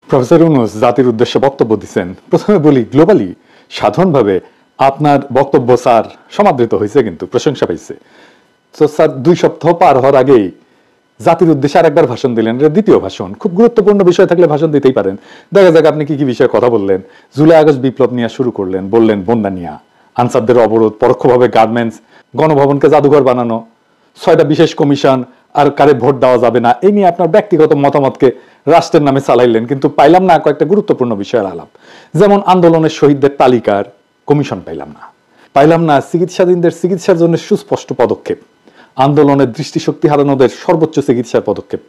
Professor Yunus জাতির উদ্দেশ্যে বক্তব্য দিচ্ছেন। প্রথমে বলি, গ্লোবালি সাধারণভাবে আপনার বক্তব্য স্যার সমাদৃত হয়েছে, কিন্তু প্রশংসা পাইছে। তো স্যার 2 সপ্তাহ পার হওয়ার আগেই জাতির উদ্দেশ্যে আরেকবার ভাষণ দিলেন। এটা দ্বিতীয় ভাষণ। খুব গুরুত্বপূর্ণ বিষয় থাকলে ভাষণ দিতেই পারেন। দেখা যাক আপনি কি কি বিষয়ে কথা বললেন। জুলাই আগস্ট বিপ্লব নিয়ে শুরু করলেন, বললেন বন্যা নিয়ে, আনসারদের অবরোধ, পরোক্ষভাবে গার্মেন্টস, গণভবনকে জাদুঘর বানানো, 6টা বিশেষ কমিশন, আর কারে ভোট দেওয়া যাবে না, এই নিয়ে আপনার ব্যক্তিগত মতামতকে রাষ্ট্রের নামে চালাইলেন। কিন্তু পাইলাম না কয়েকটা গুরুত্বপূর্ণ বিষয়ের আলাপ। যেমন আন্দোলনের শহীদদের তালিকার কমিশন পাইলাম না। পাইলাম না চিকিৎসাধীনদের চিকিৎসার জন্য সুস্পষ্ট পদক্ষেপ, আন্দোলনের দৃষ্টিশক্তি হারানোদের সর্বোচ্চ চিকিৎসার পদক্ষেপ।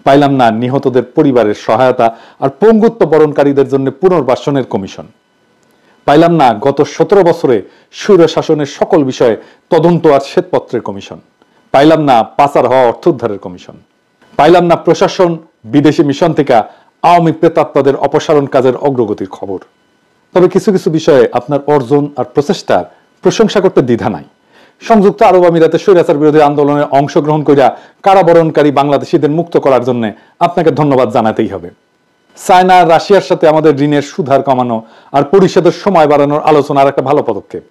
পাইলাম না নিহতদের পরিবারের সহায়তা আর পঙ্গুত্ব বরণকারীদের জন্য পুনর্বাসনের কমিশন। পাইলাম না গত 17 বছরে স্বৈর শাসনের সকল বিষয়ে তদন্ত আর শ্বেতপত্রের কমিশন। পাইলাম না পাচার হওয়া অর্থ উদ্ধারের কমিশন। পাইলাম না প্রশাসন বিদেশি মিশন থেকে আওয়ামী প্রেতাত্মাদের অপসারণ কাজের অগ্রগতির খবর। তবে কিছু কিছু বিষয়ে আপনার অর্জন আর প্রচেষ্টার প্রশংসা করতে দ্বিধা নাই। সংযুক্ত আরব আমিরাতে স্বৈরাচার বিরোধী আন্দোলনে অংশগ্রহণ করিয়া কারাবরণকারী বাংলাদেশিদের মুক্ত করার জন্য আপনাকে ধন্যবাদ জানাতেই হবে। চায়না আর রাশিয়ার সাথে আমাদের ঋণের সুদহার কমানো আর পরিশোধের সময় বাড়ানোর আলোচনার একটা ভালো পদক্ষেপ।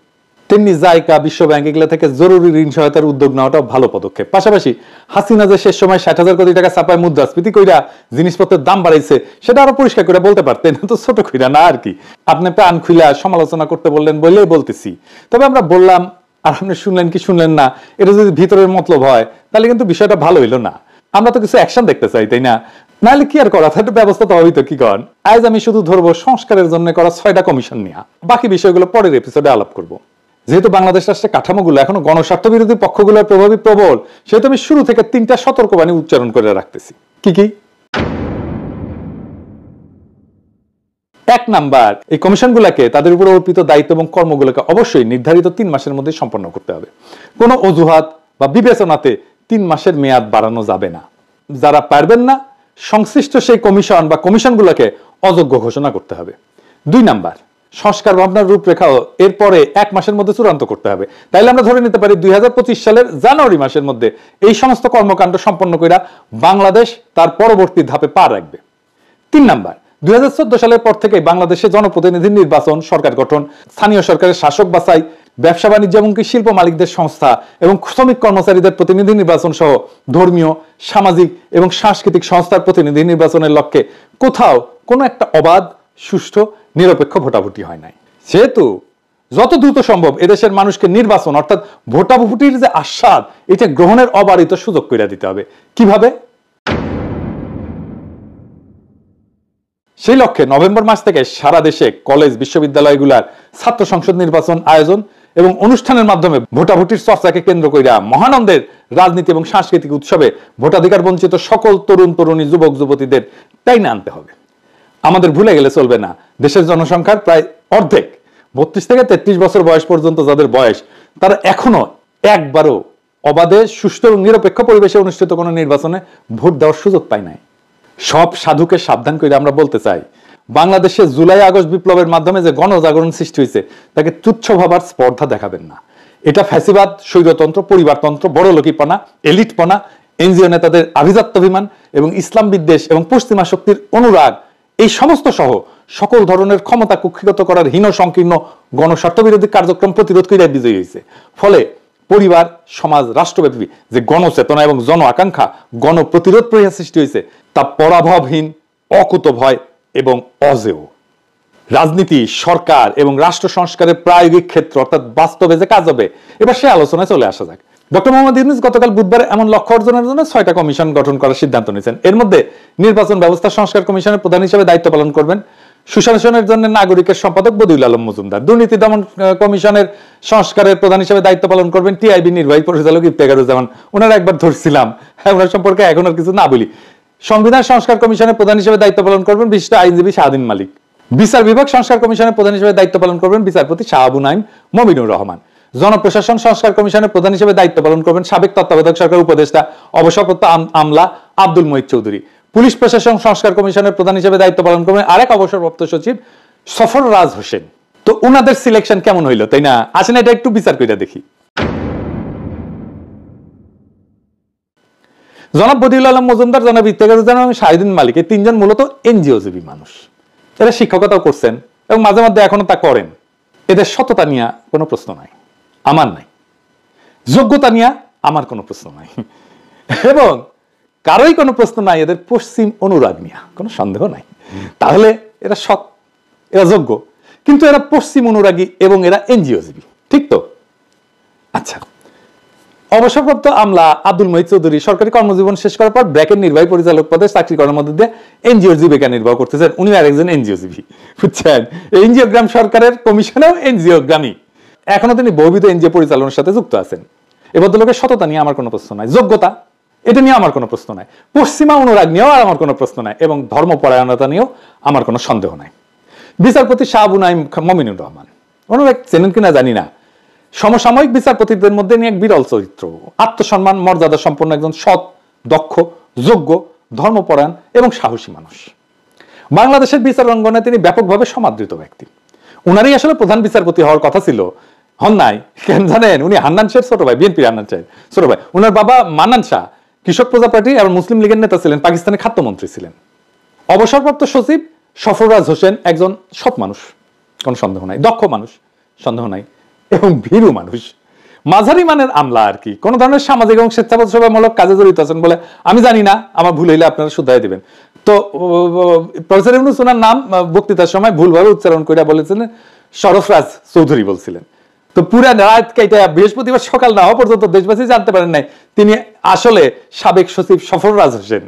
তেমনি জাইকা, বিশ্ব ব্যাংক এগুলো থেকে জরুরি ঋণ সহায়তার উদ্যোগ নেওয়াটাও ভালো পদক্ষেপ। পাশাপাশি হাসিনা যে শেষ সময় 60,000 কোটি টাকা ছাপায় মুদ্রাস্ফীতি কইরা জিনিসপত্রের দাম বাড়াইছে, সেটা আরো পরিষ্কার করে বলতে পারতেন, তো ছোট কইরা না আর কি। আপনি প্রাণ খুইলা সমালোচনা করতে বললেন বলেই বলতেছি। তবে আমরা বললাম আর আপনি শুনলেন কি শুনলেন না, এটা যদি ভিতরের মতলব হয় তাহলে কিন্তু বিষয়টা ভালো হইলো না। আমরা তো কিছু অ্যাকশন দেখতে চাই, তাই না? নাহলে কি আর করা, একটা ব্যবস্থা তো হইতো। কি কন? আজ আমি শুধু ধরবো সংস্কারের জন্য করা 6টা কমিশন নিয়ে। বাকি বিষয়গুলো পরের এপিসোডে আলাপ করব। যেহেতু বাংলাদেশ রাষ্ট্রের কাঠামোগুলো এখনো গণস্বার্থ বিরোধী পক্ষগুলোর প্রভাবী প্রবল, সেহেতু আমি শুরু থেকে 3টা সতর্কবাণী উচ্চারণ করে রাখতেছি। কি কি? 1 নাম্বার, এই কমিশনগুলোকে তাদের উপর অর্পিত দায়িত্ব এবং কর্মগুলোকে অবশ্যই নির্ধারিত 3 মাসের মধ্যে সম্পন্ন করতে হবে। কোনো অজুহাত বা বিবেচনাতে 3 মাসের মেয়াদ বাড়ানো যাবে না। যারা পারবেন না, সংশ্লিষ্ট সেই কমিশন বা কমিশনগুলোকে অযোগ্য ঘোষণা করতে হবে। 2 নাম্বার, সংস্কার ভাবনার রূপরেখাও এরপরে 1 মাসের মধ্যে চূড়ান্ত করতে হবে। তাইলে আমরা ধরে নিতে পারি 2025 সালের জানুয়ারি মাসের মধ্যে এই সমস্ত কর্মকাণ্ড সম্পন্ন করে বাংলাদেশ তার পরবর্তী ধাপে পা রাখবে। 3 নাম্বার, 2014 সালের পর থেকে বাংলাদেশে জনপ্রতিনিধি নির্বাচন, সরকার গঠন, স্থানীয় সরকারের শাসক বাছাই, ব্যবসা বাণিজ্য এমনকি শিল্প মালিকদের সংস্থা এবং শ্রমিক কর্মচারীদের প্রতিনিধি নির্বাচন সহ ধর্মীয়, সামাজিক এবং সাংস্কৃতিক সংস্থার প্রতিনিধি নির্বাচনের লক্ষ্যে কোথাও কোনো একটা অবাধ, সুষ্ঠু, নিরপেক্ষ ভোটাভুটি হয় নাই। সেহেতু যত দ্রুত সম্ভব এদেশের মানুষকে নির্বাচন অর্থাৎ ভোটাভুটির যে আস্বাদ, এটা গ্রহণের অবারিত সুযোগ করে দিতে হবে। কিভাবে? সেই লক্ষ্যে নভেম্বর মাস থেকে সারা দেশে কলেজ, বিশ্ববিদ্যালয়গুলোর ছাত্র সংসদ নির্বাচন আয়োজন এবং অনুষ্ঠানের মাধ্যমে ভোটাভুটির চর্চাকে কেন্দ্র কইরা মহানন্দের রাজনীতি এবং সাংস্কৃতিক উৎসবে ভোটাধিকার বঞ্চিত সকল তরুণ তরুণী, যুবক যুবতীদের টাইনে আনতে হবে। আমাদের ভুলে গেলে চলবে না, দেশের জনসংখ্যার প্রায় অর্ধেক 32 থেকে 33 বছর বয়স পর্যন্ত যাদের বয়স, তারা এখনো একবারও অবাধে, সুষ্ঠু এবং নিরপেক্ষ পরিবেশে অনুষ্ঠিত কোনো নির্বাচনে ভোট দেওয়ার সুযোগ পায় নাই। সব সাধুকে সাবধান করে আমরা বলতে চাই, বাংলাদেশে জুলাই আগস্ট বিপ্লবের মাধ্যমে যে গণজাগরণ সৃষ্টি হয়েছে তাকে তুচ্ছ ভাবার স্পর্ধা দেখাবেন না। এটা ফ্যাসিবাদ, স্বৈরতন্ত্র, পরিবারতন্ত্র, বড়লোকিপনা, এলিটপনা, এনজিও নেতাদের আভিজাত্যাভিমান এবং ইসলাম বিদ্বেষ এবং পশ্চিমা শক্তির অনুরাগ, এই সমস্ত সহ সকল ধরনের ক্ষমতা কুক্ষিগত করার হীন সংকীর্ণ গণস্বার্থবিরোধী কার্যক্রম প্রতিরোধ করে বিজয়ী হয়েছে। ফলে পরিবার, সমাজ, রাষ্ট্রব্যাপী যে গণচেতনা এবং জন আকাঙ্ক্ষা, গণপ্রতিরোধ প্রয়াস সৃষ্টি হয়েছে তা পরাভবহীন, অকুতভয় এবং অজেয়। রাজনীতি, সরকার এবং রাষ্ট্র সংস্কারের প্রায়োগিক ক্ষেত্র অর্থাৎ বাস্তবে যে কাজ হবে, এবার সে আলোচনায় চলে আসা যাক। ডক্টর মোহাম্মদ ইউনূস গতকাল বুধবার এমন লক্ষ্য অর্জনের জন্য 6টা কমিশন গঠন করার সিদ্ধান্ত নিয়েছেন। এর মধ্যে নির্বাচন ব্যবস্থা সংস্কার কমিশনের প্রধান হিসেবে দায়িত্ব পালন করবেন সুশাসনের জন্য নাগরিকের সম্পাদক বদিউল আলম মজুমদার। দুর্নীতি দমন কমিশনের সংস্কারের প্রধান হিসেবে দায়িত্ব পালন করবেন টিআইবি নির্বাহী পরিচালক ইফতেখারুজ্জামান। ওনারা একবার ধরছিলাম, ওনার সম্পর্কে এখন আর কিছু না বলি। সংবিধান সংস্কার কমিশনের প্রধান হিসেবে দায়িত্ব পালন করবেন বিশিষ্ট আইনজীবী শাহদিন মালিক। বিচার বিভাগ সংস্কার কমিশনের প্রধান হিসেবে দায়িত্ব পালন করবেন বিচারপতি শাহ আবু নাইম মমিনুর রহমান। জনপ্রশাসন সংস্কার কমিশনের প্রধান হিসেবে দায়িত্ব পালন করবেন সাবেক তত্ত্বাবধায়ক সরকার উপদেষ্টা অবসরপ্রাপ্ত আমলা আব্দুল মুহিত চৌধুরী। পুলিশ প্রশাসন সংস্কার কমিশনের প্রধান হিসেবে দায়িত্ব পালন করবেন আরেক অবসরপ্রাপ্ত সচিব সফররাজ হোসেন। তো ওনাদের সিলেকশন কেমন হইলো, তাই না? আসেন এটা একটু বিচার করে দেখি। জনাব বদিউল আলম মজুমদার, জনাব ইফতেখারুজ্জামান এবং শাহিদিন মালিক, এই তিনজন মূলত এনজিওজীবী মানুষ। এরা শিক্ষকতাও করছেন এবং মাঝে মধ্যে এখনো তা করেন। এদের সততা নিয়ে কোনো প্রশ্ন নাই, আমার নাই। যোগ্যতা নিয়ে আমার কোনো প্রশ্ন নাই, এবং কারোই কোনো প্রশ্ন নাই এদের পশ্চিম অনুরাগ নিয়ে, কোনো সন্দেহ নাই। তাহলে এরা সৎ, এরা যোগ্য, কিন্তু এরা পশ্চিম অনুরাগী এবং এরা এনজিওজীবী, ঠিক তো? আচ্ছা, অবসরপ্রাপ্ত আমলা আব্দুল মহিদ চৌধুরী সরকারি কর্মজীবন শেষ করার পর ব্র্যাকের নির্বাহী পরিচালক পদে চাকরি করার মধ্যে দিয়ে এনজিওর জীবিকা নির্বাহ করতেছেন। উনি আরেকজন এনজিওজীবী, বুঝছেন? এনজিওগ্রাম সরকারের কমিশনেও এনজিওগ্রামী। এখনো তিনি বহুবিধ এনজিও পরিচালনার সাথে যুক্ত আছেন। এ ভদ্রলোকের সততা নিয়ে আমার কোনো প্রশ্ন নাই, যোগ্যতা এটা নিয়ে আমার কোনো প্রশ্ন নাই, পশ্চিমা অনুরাগ নিয়েও আমার কোনো প্রশ্ন নাই, এবং ধর্মপরায়ণতা নিয়েও আমার কোনো সন্দেহ নাই। বিচারপতি শাহ আবু নাঈম মমিনুর রহমান, ওনারা চেনেন কিনা জানি না, সমসাময়িক বিচারপতিদের মধ্যে নিয়ে এক বিরল চরিত্র, আত্মসম্মান মর্যাদা সম্পন্ন একজন সৎ, দক্ষ, যোগ্য, ধর্মপরায়ণ এবং সাহসী মানুষ। বাংলাদেশের বিচার অঙ্গনে তিনি ব্যাপকভাবে সমাদৃত ব্যক্তি। উনারই আসলে প্রধান বিচারপতি হওয়ার কথা ছিল, হন নাই। কেন জানেন? উনি হান্নান শাহের ছোট ভাই, বিএনপির হান্নান শাহের ছোট ভাই। উনার বাবা মান্নান শাহ কৃষক প্রজা পার্টি আর মুসলিম লীগের নেতা ছিলেন, পাকিস্তানের খাদ্যমন্ত্রী ছিলেন। অবসরপ্রাপ্ত সচিব সফররাজ হোসেন একজন সৎ মানুষ, কোনো সন্দেহ নাই, দক্ষ মানুষ, সন্দেহ নাই, এবং ভীরু মানুষ, মাঝারি মানের আমলা আর কি, কোন ধরনের সামাজিক এবং স্বেচ্ছাসেবামূলক কাজে জড়িত আছেন বলে আমি জানি না, আমার ভুল হইলে আপনারা শুধরাই দিবেন। তো প্রফেসর ইউনূস ওনার নাম বক্তৃতার সময় ভুলভাবে উচ্চারণ করে বলেছিলেন শরফরাজ চৌধুরী বলছিলেন। তো পুরা রাত কাইটা বৃহস্পতিবার সকাল না হওয়া পর্যন্ত দেশবাসী জানতে পারেন নাই তিনি আসলে সাবেক সচিব সফররাজ হোসেন।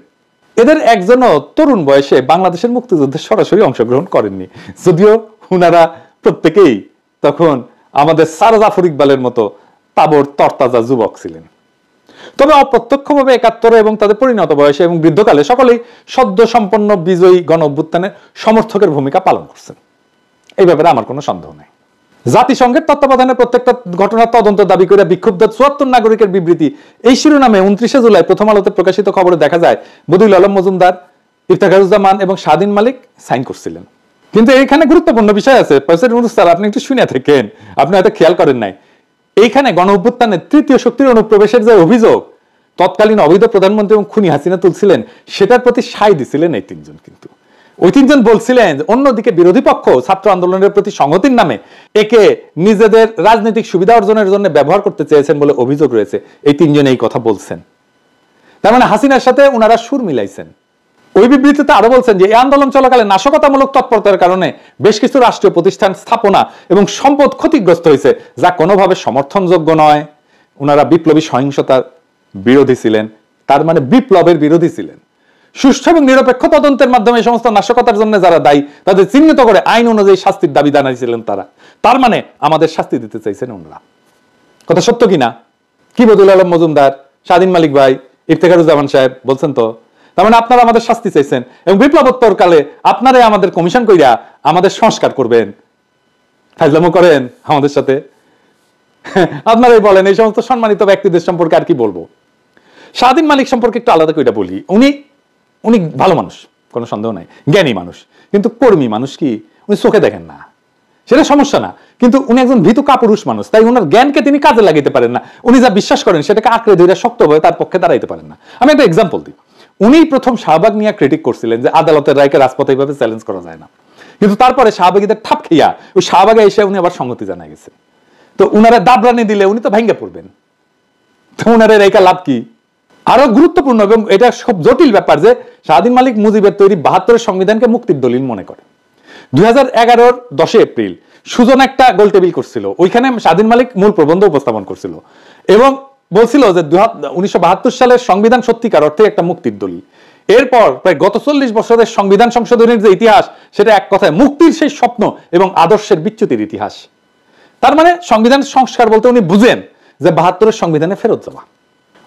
এদের একজনও তরুণ বয়সে বাংলাদেশের মুক্তিযুদ্ধে সরাসরি অংশগ্রহণ করেননি, যদিও উনারা প্রত্যেকেই তখন আমাদের স্যার জাফর ইকবালের মতো তাবর তরতাজা যুবক ছিলেন। তবে অপ্রত্যক্ষভাবে ৭১ এবং তাদের পরিণত বয়সে এবং বৃদ্ধকালে সকলেই সদ্য সম্পন্ন বিজয়ী গণ অভ্যুত্থানের সমর্থকের ভূমিকা পালন করছেন, এই ব্যাপারে আমার কোনো সন্দেহ নেই। জাতিসংঘের তত্ত্বাবধানে প্রত্যেকটা ঘটনার তদন্ত দাবি করে বিক্ষুব্ধ ৭৪ নাগরিকের বিবৃতি, এই শিরোনামে ২৯শে জুলাই প্রথম আলোতে প্রকাশিত খবরে দেখা যায় বদিউল আলম মজুমদার, ইফতেখারুজ্জামান এবং শাহিদিন মালিক সাইন করছিলেন। কিন্তু এইখানে গুরুত্বপূর্ণ বিষয় আছে, স্যার আপনি একটু শুনে থাকেন, আপনি হয়তো খেয়াল করেন নাই। এইখানে গণ অভ্যুত্থানের তৃতীয় শক্তির অনুপ্রবেশের যে অভিযোগ তৎকালীন অবৈধ প্রধানমন্ত্রী এবং খুনি হাসিনা তুলছিলেন, সেটার প্রতি সায় দিছিলেন এই তিনজন। কিন্তু ওই তিনজন বলছিলেন অন্যদিকে বিরোধী পক্ষ ছাত্র আন্দোলনের প্রতি সংহতির নামে একে নিজেদের রাজনৈতিক সুবিধা অর্জনের জন্য ব্যবহার করতে চেয়েছেন বলে অভিযোগ রয়েছে। এই তিনজন এই কথা বলছেন, তার মানে হাসিনার সাথে ওনারা সুর মিলাইছেন। ওই বিবৃতিতে আরো বলছেন যে এই আন্দোলন চলাকালে নাশকতামূলক তৎপরতার কারণে বেশ কিছু রাষ্ট্রীয় প্রতিষ্ঠান স্থাপনা এবং সম্পদ ক্ষতিগ্রস্ত হয়েছে, যা কোনোভাবে সমর্থনযোগ্য নয়। ওনারা বিপ্লবী সহিংসতার বিরোধী ছিলেন, তার মানে বিপ্লবের বিরোধী ছিলেন। সুষ্ঠু এবং নিরপেক্ষ তদন্তের মাধ্যমে এই সমস্ত নাশকতার জন্য যারা দায়ী তাদের চিহ্নিত করে আইন অনুযায়ী শাস্তির দাবি জানাইছিলেন তারা। তার মানে আমাদের শাস্তি দিতে চাইছেন ওনারা। কথা সত্য কিনা? কি বদিউল আলম মজুমদার, শাহিদিন মালিক ভাই, ইফতেখারুজ্জামান সাহেব বলছেন তো? তার মানে আপনারা আমাদের শাস্তি চাইছেন এবং বিপ্লবোত্তর কালে আপনারাই আমাদের কমিশন কইরা আমাদের সংস্কার করবেন, ফাজলামো করেন আমাদের সাথে। আপনারাই বলেন এই সমস্ত সম্মানিত ব্যক্তিদের সম্পর্কে আর কি বলবো। শাহিদিন মালিক সম্পর্কে একটু আলাদা কইরা বলি। উনি ভালো মানুষ, কোনো সন্দেহ নাই, জ্ঞানী মানুষ, কিন্তু কর্মী মানুষ কি উনি চোখে দেখেন না, সেটা সমস্যা না। কিন্তু উনি একজন ভীতু কাপুরুষ মানুষ, তাই ওনার জ্ঞানকে তিনি কাজে লাগাইতে পারেন না। উনি যা বিশ্বাস করেন সেটাকে আঁকড়ে ধরে শক্তভাবে তার পক্ষে দাঁড়াইতে পারেন না। আমি একটা এক্সাম্পল দিই। উনি প্রথম শাহবাগ নিয়ে ক্রিটিক করছিলেন যে আদালতের রায়কে রাজপথে এইভাবে চ্যালেঞ্জ করা যায় না, কিন্তু তারপরে শাহবাগীদের ঠাপ খেয়া ওই শাহবাগে এসে উনি আবার সংগতি জানাই গেছেন। তো উনারা দাবরানি দিলে উনি তো ভেঙে পড়বেন, তো উনারা রায়কা লাভ কি? আরো গুরুত্বপূর্ণ এবং এটা খুব জটিল ব্যাপার যে শাহিদিন মালিক মুজিবের তৈরি ৭২ সংবিধানকে মুক্তির দলিল মনে করে। ২০১১-র ১০ এপ্রিল সুজন একটা গোল টেবিল করছিল, ওইখানে শাহিদিন মালিক মূল প্রবন্ধ উপস্থাপন করছিল এবং বলছিল যে ১৯৭২ সালের সংবিধান সত্যিকার অর্থে একটা মুক্তির দলিল। এরপর প্রায় গত ৪০ বছরের সংবিধান সংশোধনের যে ইতিহাস, সেটা এক কথায় মুক্তির সেই স্বপ্ন এবং আদর্শের বিচ্যুতির ইতিহাস। তার মানে সংবিধান সংস্কার বলতে উনি বুঝেন যে ৭২-এর সংবিধানে ফেরত যাওয়া।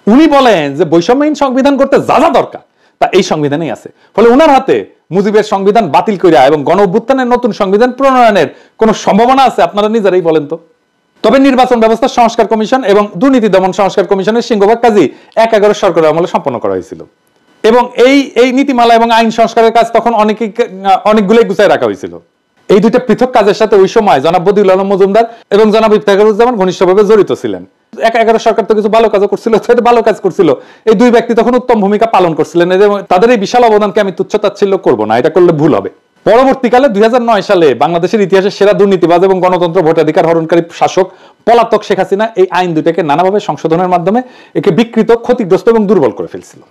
উনি বলেন যে বৈষম্যহীন সংবিধান করতে যা যা দরকার তা এই সংবিধানেই আছে। ফলে উনার হাতে মুজিবের সংবিধান বাতিল করিয়া এবং গণ অভ্যুত্থানের নতুন সংবিধান প্রণয়নের কোন সম্ভাবনা আছে? আপনারা নিজেরাই বলেন তো। তবে নির্বাচন ব্যবস্থা সংস্কার কমিশন এবং দুর্নীতি দমন সংস্কার কমিশনের সিংহভাগ কাজই ১/১১ সরকারের আমলে সম্পন্ন করা হয়েছিল এবং এই নীতিমালা এবং আইন সংস্কারের কাজ তখন অনেকগুলোই গুছায় রাখা হয়েছিল। এই দুইটা পৃথক কাজের সাথে ওই সময় জনাব বদিউল আলম মজুমদার এবং জনাব ইফতেখারুজ্জামান ঘনিষ্ঠভাবে জড়িত ছিলেন। 11 সরকার তো কিছু ভালো কাজও করছিল, ভালো কাজ করছিল, এই দুই ব্যক্তি তখন উত্তম ভূমিকা পালন করছিলেন। তাদের এই বিশাল অবদানকে আমি তুচ্ছ-তাচ্ছিল্য করব না, এটা করলে ভুল হবে। পরবর্তীকালে 2009 সালে বাংলাদেশের ইতিহাসের সেরা দুর্নীতিবাজ এবং গণতন্ত্র ভোটাধিকার হরণকারী শাসক পলাতক শেখ হাসিনা এই আইন দুইটাকে নানাভাবে সংশোধনের মাধ্যমে একে বিকৃত, ক্ষতিগ্রস্ত এবং দুর্বল করে ফেলছিল।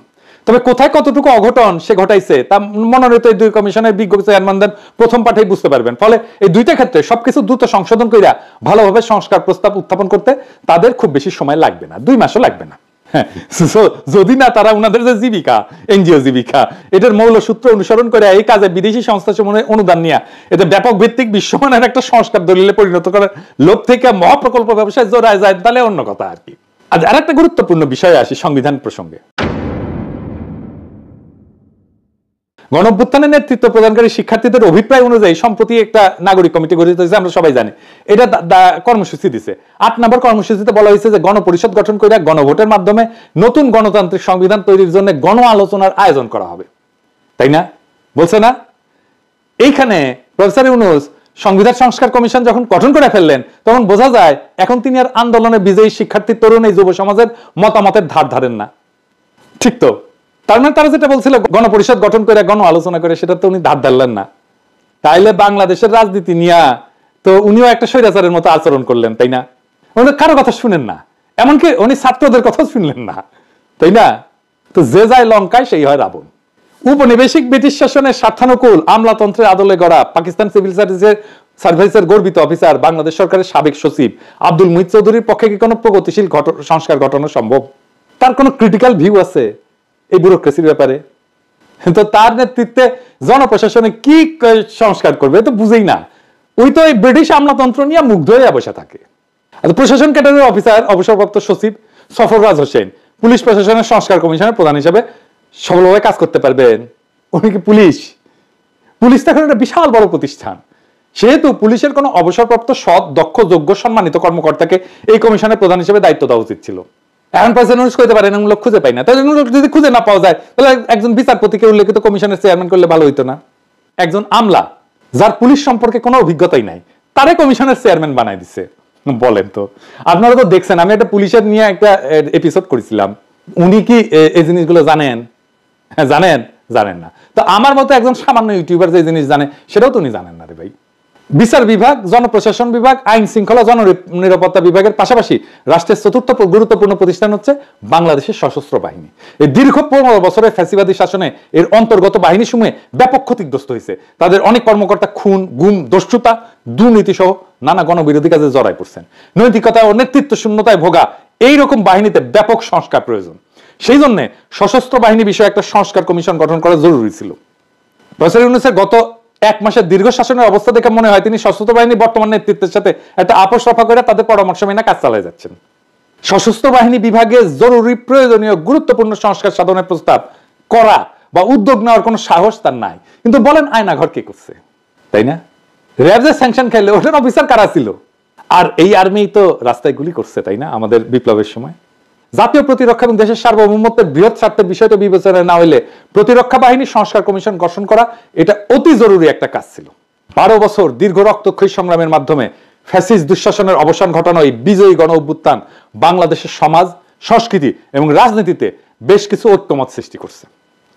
তবে কোথায় কতটুকু অঘটন সে ঘটাইছে তা মনোনীত এই দুই কমিশনের বিজ্ঞ চেয়ারম্যানদের প্রথম পাঠেই বুঝতে পারবেন। ফলে এই দুইটা ক্ষেত্রে সবকিছু দ্রুত সংশোধন কইরা ভালোভাবে সংস্কার প্রস্তাব উত্থাপন করতে তাদের খুব বেশি সময় লাগবে না, 2 মাসও লাগবে না। যদি না তারা ওনাদের যে জীবিকা, এনজিও জীবিকা, এটার মৌল সূত্র অনুসরণ করে এই কাজে বিদেশি সংস্থা সমূহে অনুদান নিয়ে এতে ব্যাপক ভিত্তিক বিশ্বমানের একটা সংস্কার দলিলে পরিণত করার লোভ থেকে মহাপ্রকল্প ব্যবসায় জোড়ায় যায়, তাহলে অন্য কথা আর কি। আজ আর একটা গুরুত্বপূর্ণ বিষয়ে আসি, সংবিধান প্রসঙ্গে। গণঅভ্যুত্থানের নেতৃত্ব প্রদানকারী শিক্ষার্থীদের অভিপ্রায় অনুযায়ী সম্প্রতি একটা নাগরিক কমিটি গঠিত হয়েছে, আমরা সবাই জানি। এটা কর্মসূচি দিছে। 8 নম্বর কর্মসূচিতে বলা হয়েছে যে গণপরিষদ গঠন করে গণভোটের মাধ্যমে নতুন গণতান্ত্রিক সংবিধান তৈরির জন্য গণ আলোচনার আয়োজন করা হবে, তাই না? বলছে না? এইখানে প্রফেসর ইউনূস সংবিধান সংস্কার কমিশন যখন গঠন করে ফেললেন তখন বোঝা যায় এখন তিনি আর আন্দোলনে বিজয়ী শিক্ষার্থী, তরুণ, এই যুব সমাজের মতামতের ধার ধারেন না। ঠিক তো? তার মানে তারা যেটা বলছিল গণপরিষদ গঠন করে গণ আলোচনা করে, সেটা তো উনি ধার ধারলেন না। তাইলে বাংলাদেশের রাজনীতি নিয়ে তো উনিও একটা স্বৈরাচারের মতো আচরণ করলেন, তাই না? উনি কারো কথা শুনেন না, এমনকি উনি ছাত্রদের কথা শুনলেন না, তাই না? তো যে যায় লঙ্কায় সেই হয় রাবণ। উপনিবেশিক ব্রিটিশ শাসনের স্বার্থানুকূল আমলাতন্ত্রের আদলে গড়া পাকিস্তান সিভিল সার্ভিসের গর্বিত অফিসার বাংলাদেশ সরকারের সাবেক সচিব আব্দুল মুহিত চৌধুরীর পক্ষে কি কোনো প্রগতিশীল সংস্কার ঘটানো সম্ভব? তার কোনো ক্রিটিক্যাল ভিউ আছে এই ব্যুরোক্রেসির ব্যাপারে? তো তার নেতৃত্বে জনপ্রশাসনে কি সংস্কার করবে তো বুঝেই না। ওই তো এই ব্রিটিশ আমলাতন্ত্র নিয়ে মুগ্ধ হয়ে বসে থাকে। প্রশাসন ক্যাডারের অফিসার অবসরপ্রাপ্ত সচিব সফররাজ হোসেন পুলিশ প্রশাসনের সংস্কার কমিশনের প্রধান হিসেবে সফলভাবে কাজ করতে পারবেন। উনি কি পুলিশ? পুলিশ তো এখন একটা বিশাল বড় প্রতিষ্ঠান, সেহেতু পুলিশের কোনো অবসরপ্রাপ্ত সৎ, দক্ষ, যোগ্য, সম্মানিত কর্মকর্তাকে এই কমিশনের প্রধান হিসেবে দায়িত্ব দেওয়া উচিত ছিল। এখন প্রেসিডেন্ট কইতে পারেন এমন লোক খুঁজে পাই না, তাহলে যদি খুঁজে না পাওয়া যায় তাহলে একজন বিচারপতিকে উল্লেখিত কমিশনের চেয়ারম্যান করলে ভালো হইতো না? একজন আমলা যার পুলিশ সম্পর্কে কোনো অভিজ্ঞতাই নাই তারে কমিশনের চেয়ারম্যান বানাই দিছে। বলেন তো, আপনারা তো দেখছেন, আমি একটা পুলিশের নিয়ে একটা এপিসোড করেছিলাম। উনি কি এই জিনিসগুলো জানেন? হ্যাঁ, জানেন? জানেন না। তো আমার মতো একজন সামান্য ইউটিউবার যে জিনিস জানে সেটাও তো উনি জানেন না রে ভাই। বিচার বিভাগ, জনপ্রশাসন বিভাগ, আইন শৃঙ্খলা, জননিরাপত্তা বিভাগের পাশাপাশি রাষ্ট্রের চতুর্থ গুরুত্বপূর্ণ প্রতিষ্ঠান হচ্ছে বাংলাদেশের সশস্ত্র বাহিনী। এই দীর্ঘ 15 বছরের ফ্যাসিবাদী শাসনে এর অন্তর্গত বাহিনী সমূহে ব্যাপক ক্ষতিগ্রস্ত হয়েছে। তাদের অনেক কর্মকর্তা খুন, গুম, দস্যুতা, দুর্নীতি সহ নানা গণবিরোধী কাজে জড়াই পড়ছেন। নৈতিকতা ও নেতৃত্ব শূন্যতায় ভোগা এইরকম বাহিনীতে ব্যাপক সংস্কার প্রয়োজন। সেই জন্য সশস্ত্র বাহিনী বিষয়ে একটা সংস্কার কমিশন গঠন করা জরুরি ছিল। প্রফেসর ইউনূসের গত 1 মাসের দীর্ঘ শাসনের অবস্থা দেখে মনে হয় তিনি সশস্ত্র বাহিনীর বর্তমান নেতৃত্বের সাথে একটা আপোষ রফা করে তাদের পরামর্শ মেনে কাজ চালিয়ে যাচ্ছেন। সশস্ত্র বাহিনী বিভাগে জরুরি, প্রয়োজনীয়, গুরুত্বপূর্ণ সংস্কার সাধনের প্রস্তাব করা বা উদ্যোগ নেওয়ার কোনো সাহস তার নাই। কিন্তু বলেন আয়নাঘর কে করছে, তাই না? র্যাব যে স্যাংশন খাইলে ওটার অফিসার কারা ছিল? আর এই আর্মি তো রাস্তায় গুলি করছে, তাই না? আমাদের বিপ্লবের সময় জাতীয় প্রতিরক্ষা এবং দেশের সার্বভৌমত্বের বৃহৎ স্বার্থের বিষয়টা বিবেচনায় না হইলে প্রতিরক্ষা বাহিনী সংস্কার কমিশন গঠন করা এটা অতি জরুরি একটা কাজ ছিল। 12 বছর দীর্ঘ রক্তক্ষয়ী সংগ্রামের মাধ্যমে ফ্যাসিস্ট দুঃশাসনের অবসান ঘটানো এই বিজয়ী গণ অভ্যুত্থান বাংলাদেশের সমাজ, সংস্কৃতি এবং রাজনীতিতে বেশ কিছু ঐক্যমত সৃষ্টি করছে।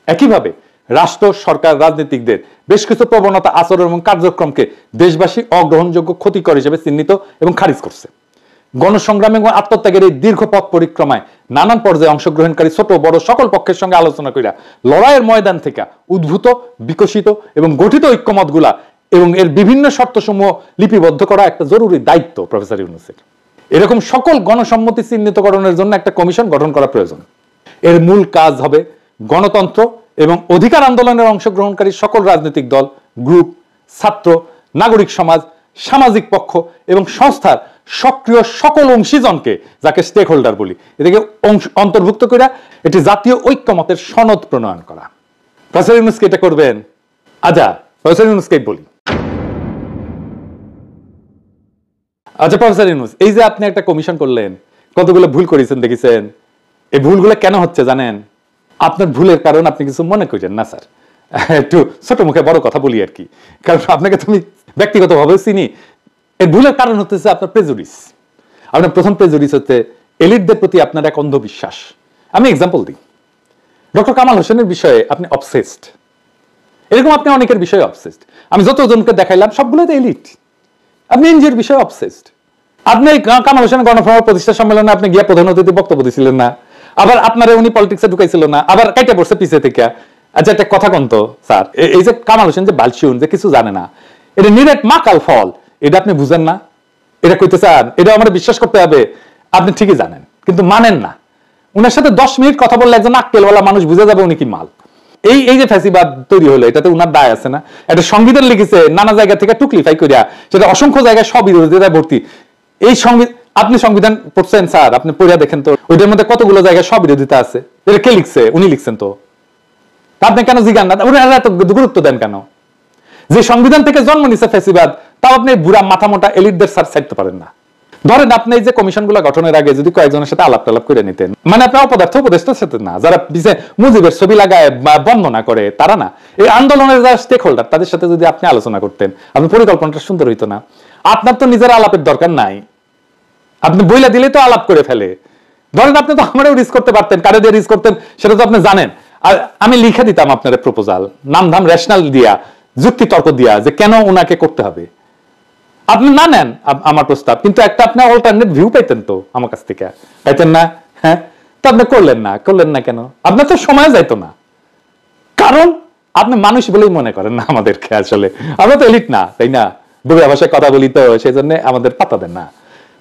একইভাবে রাষ্ট্র, সরকার, রাজনীতিকদের বেশ কিছু প্রবণতা, আচরণ এবং কার্যক্রমকে দেশবাসী অগ্রহণযোগ্য, ক্ষতিকর হিসেবে চিহ্নিত এবং খারিজ করছে। গণসংগ্রাম এবং আত্মত্যাগের এই দীর্ঘ পথ পরিক্রমায় নানান পর্যায়ে অংশগ্রহণকারী ছোট বড় সকল পক্ষের সঙ্গে আলোচনা কইরা লড়াইয়ের ময়দান থেকে উদ্ভূত, বিকশিত এবং গঠিত ঐক্যমতগুলা এবং এর বিভিন্ন শর্তসমূহ লিপিবদ্ধ করা একটা জরুরি দায়িত্ব প্রফেসর ইউনূসের। এরকম সকল গণসম্মতি চিহ্নিতকরণের জন্য একটা কমিশন গঠন করা প্রয়োজন। এর মূল কাজ হবে গণতন্ত্র এবং অধিকার আন্দোলনের অংশগ্রহণকারী সকল রাজনৈতিক দল, গ্রুপ, ছাত্র, নাগরিক সমাজ, সামাজিক পক্ষ এবং সংস্থার সক্রিয় সকল অংশীজনকে, যাকে স্টেক হোল্ডার বলি, এটাকে অন্তর্ভুক্ত করে এটি জাতীয় ঐক্যমতের সনদ প্রণয়ন করা। প্রফেসর ইউনূস এটা করবেন? আচ্ছা, প্রফেসর ইউনূসকে বলি। আচ্ছা প্রফেসর ইউনূস, এই যে আপনি একটা কমিশন করলেন, কতগুলো ভুল করেছেন দেখেছেন। এই ভুলগুলো কেন হচ্ছে জানেন? আপনার ভুলের কারণ আপনি কিছু মনে করেন না স্যার, একটু ছোট মুখে বড় কথা বলি আর কি। কারণ আপনাকে তুমি ব্যক্তিগতভাবে চিনি। এর ভুলের কারণ হচ্ছে আপনার প্রেজুডিস। আপনার প্রথম প্রেজুডিস হচ্ছে এলিটদের প্রতি আপনার এক অন্ধবিশ্বাস। আমি এক্সাম্পল দিই, ডক্টর কামাল হোসেনের বিষয়ে আপনি অবসেসড, এরকম আপনি অনেকের বিষয়ে অবসেসড। আমি যতজনকে দেখাইলাম সবগুলো তো এলিট। আপনি এনজিওর বিষয়ে অবসেসড। আপনি কামাল হোসেন গণফোরাম প্রতিষ্ঠা সম্মেলনে আপনি গিয়া প্রধান অতিথি বক্তব্য দিছিলেন না, আবার আপনারা উনি পলিটিক্সে ঢুকাইছিল না, আবার কাইটা পড়ছে পিছে থেকে। আচ্ছা একটা কথা কন্ত স্যার, এই যে কামাল হোসেন যে বালশিউন, যে কিছু জানে না, এটা নিরেট মাকাল ফল, এটা আপনি বুঝেন না? এটা কইতে চান? এটা আমার বিশ্বাস করতে হবে আপনি ঠিকই জানেন, কিন্তু মানেন না। উনার সাথে 10 মিনিট কথা বললে একজন আক্কেলওয়ালা মানুষ বুঝে যাবে উনি কি মাল। এই যে ফ্যাসিবাদ তৈরি হলো, এটাতে উনার দায় আছে না? একটা সংবিধান লিখেছে নানা জায়গা থেকে টুকলিফাই করিয়া, সেটা অসংখ্য জায়গায় সব বিরোধিতায় ভর্তি। এই আপনি সংবিধান পড়ছেন স্যার, আপনি পড়িয়া দেখেন তো ওইটার মধ্যে কতগুলো জায়গায় সব বিরোধিতা আছে। এটা কে লিখছে? উনি লিখছেন তো। আপনি কেন জিজ্ঞান না? উনারা এত গুরুত্ব দেন কেন? যে সংবিধান থেকে জন্ম নিছে ফ্যাসিবাদ, তাও আপনি বুড়া মাথা মোটা এলিটদের সার ছাড়তে পারেন না। ধরেন আপনি এই যে কমিশনগুলো গঠনের আগে যদি কয়েকজনের সাথে আলাপ টালাপ করে নিতেন, মানে আপনি অপদার্থ উপদেষ্টার সাথে না, যারা মুজিবের ছবি লাগায় বন্দনা করে তারা না, এই আন্দোলনের যারা স্টেক হোল্ডার তাদের সাথে যদি আপনি আলোচনা করতেন, আপনার পরিকল্পনাটা সুন্দর হইতো না? আপনার তো নিজের আলাপের দরকার নাই, আপনি বইলা দিলে তো আলাপ করে ফেলে। ধরেন আপনি তো আমারও রিস্ক করতে পারতেন, কারে দিয়ে রিস্ক করতেন সেটা তো আপনি জানেন। আর আমি লিখে দিতাম আপনার প্রপোজাল, নাম ধাম রেশনাল দিয়া, যুক্তি তর্ক দিয়া, যে কেন ওনাকে করতে হবে। আপনি না নেন আমার প্রস্তাব, কিন্তু একটা আপনি অল্টারনেট ভিউ পাইতেন তো আমার কাছ থেকে, পাইতেন না? হ্যাঁ, তো আপনি করলেন না কেন? আপনার তো সময় যাইতো না, কারণ আপনি মানুষ বলেই মনে করেন না আমাদেরকে। আসলে আমরা তো এলিট না, তাই না? বুড়া ভাষায় কথা বলি তো সেই জন্য আমাদের পাতা দেন না।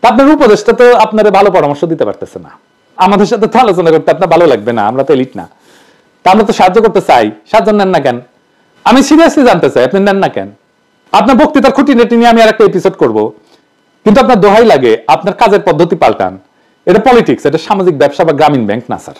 আপনার উপদেশটা তো আপনার ভালো পরামর্শ দিতে পারতেছে না, আমাদের সাথে তো আলোচনা করতে আপনার ভালো লাগবে না, আমরা তো এলিট না। তা আমরা তো সাহায্য করতে চাই, সাহায্য নেন না কেন? আমি সিরিয়াসলি জানতে চাই আপনি নেন না কেন? আপনার বক্তৃতার খুঁটিনাটি নিয়ে আমি আর একটা এপিসোড করব, কিন্তু আপনার দোহাই লাগে আপনার কাজের পদ্ধতি পাল্টান। এটা পলিটিক্স, এটা সামাজিক ব্যবসা বা গ্রামীণ ব্যাংক না স্যার।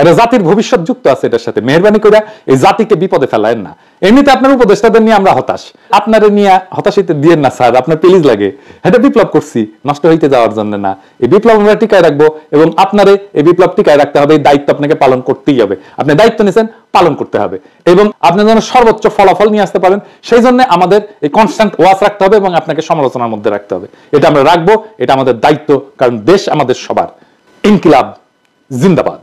এটা জাতির ভবিষ্যৎ যুক্ত আছে এটার সাথে। মেহরবানি করে এই জাতিকে বিপদে ফেলায়েন না। এমনিতে আপনার উপদেষ্টাদের নিয়ে আমরা হতাশ, আপনারে নিয়ে হতাশিতে দিয়েন না স্যার। আপনার প্লিজ লাগে, এটা বিপ্লব করছি নষ্ট হইতে যাওয়ার জন্য না। এই বিপ্লব আমরা টিকায় রাখবো এবং আপনারে এই বিপ্লব টিকায় রাখতে হবে। এই দায়িত্ব আপনাকে পালন করতেই হবে। আপনি দায়িত্ব নিয়েছেন, পালন করতে হবে এবং আপনি যেন সর্বোচ্চ ফলাফল নিয়ে আসতে পারেন, সেই জন্য আমাদের এই কনস্ট্যান্ট ওয়াচ রাখতে হবে এবং আপনাকে সমালোচনার মধ্যে রাখতে হবে। এটা আমরা রাখবো, এটা আমাদের দায়িত্ব, কারণ দেশ আমাদের সবার। ইনকিলাব জিন্দাবাদ।